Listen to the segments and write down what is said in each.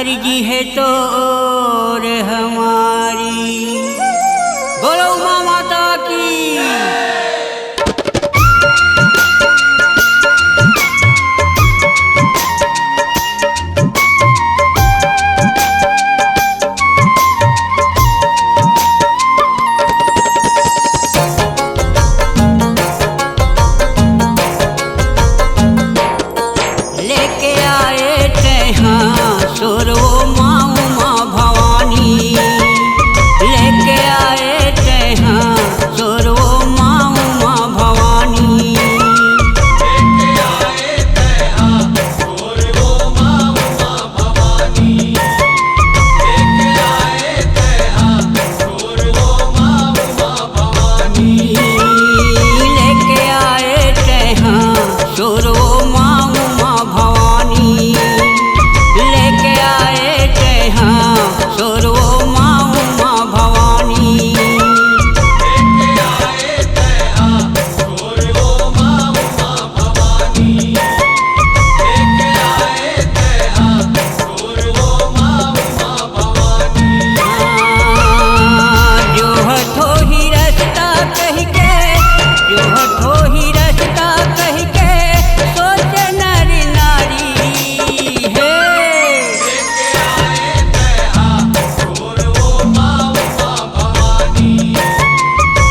अर्जी है तो और हमारी। बोलो उमा माता की। लेके आए तहाँ सुरो माँ उमा भवानी, लेके आए तहाँ सुरो माँ उमा भवानी, लेके आए तहाँ सुरो माँ उमा भवानी, लेके आए तहाँ सुरो माँ उमा भवानी, लेके आए तहाँ सुरो माँ उमा भवानी, लेके आए तहाँ सुरो माँ उमा भवानी। लेके आए तहाँ सुरो माँ उमा भवानी, लेके आए तहाँ सुरो माँ उमा भवानी। जो हथो ही रास्ता कह के, जो हथो ही रास्ता कह के सोचे नर नारी है। लेके आए तहाँ सुरो माँ उमा भवानी,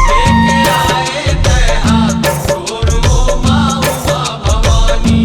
लेके आए तहाँ सुरो माँ उमा भवानी।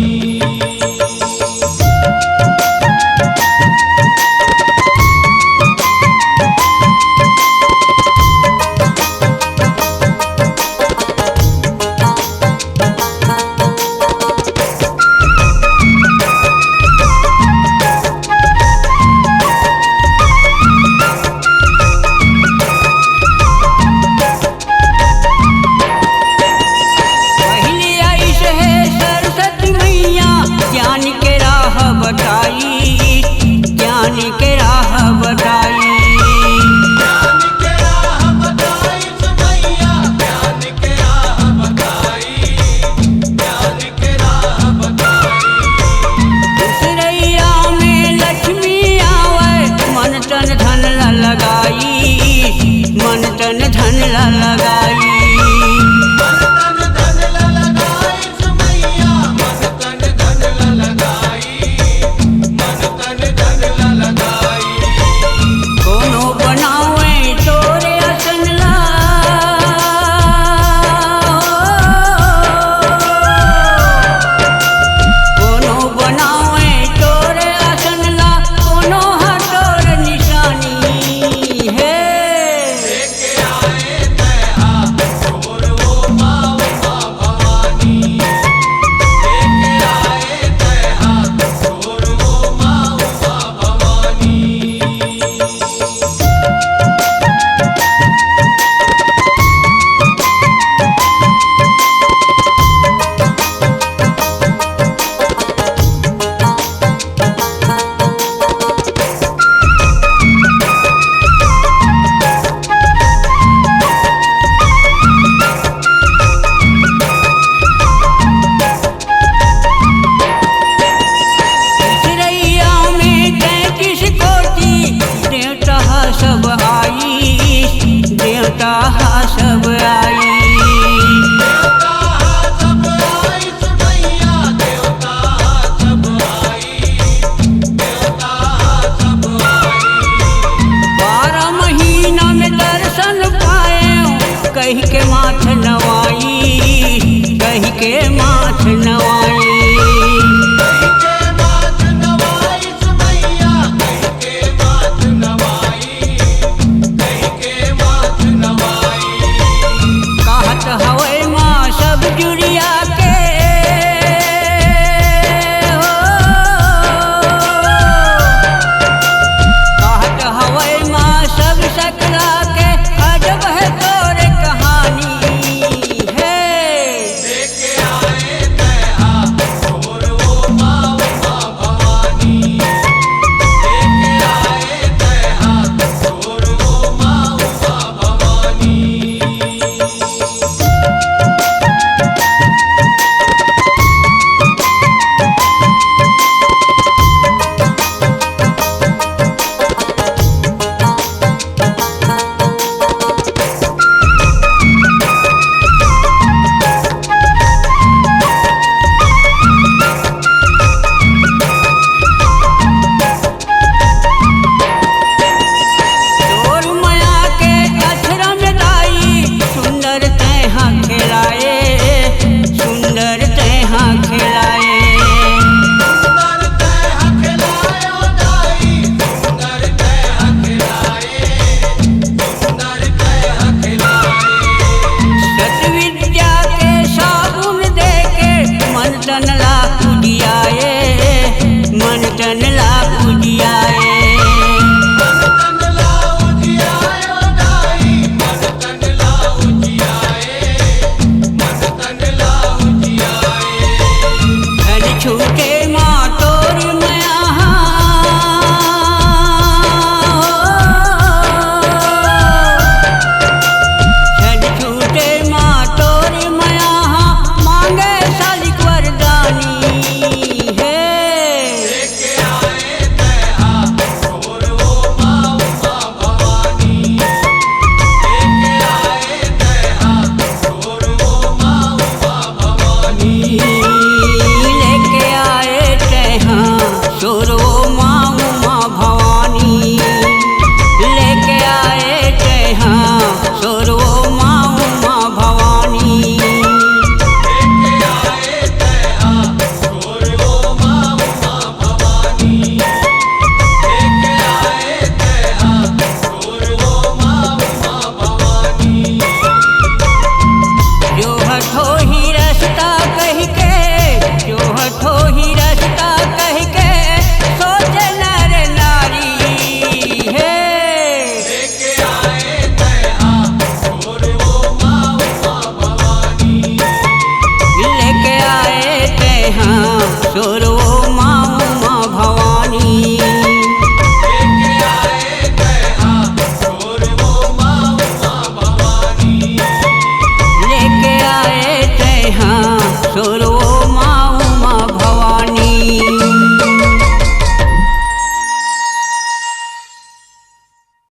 पहली आइश है सरस्वती मैया, ज्ञान के राह बताई, ज्ञान के राह बताई। ज्ञान के राह बताई सुमैया, ज्ञान के राह बताई, ज्ञान के राह बताई। उसरैया में लक्ष्मी आवे, मन तन धन ला लगाई, मन तन धन ला लगाई। मन तन धन ला लगाई सुमैया, मन तन धन ला लगाई, मन तन धन ला लगाई। कोनो बनावे तोरे असन ला, कोनो बनावे तोरे असन ला, कोनो हटोर निशानी है। लेके आए तहाँ सुरो माँ उमा भवानी, लेके आए तहाँ सुरो माँ उमा भवानी। उसरैया में 33 कोटि देवता सब आई, देवता सब आई। देवता सब आई सुमैया, देवता सब आई, देवता सब आई। 12 महीना में दर्शन पाए, कह के माथ नवाई, कह के माथ नवाई।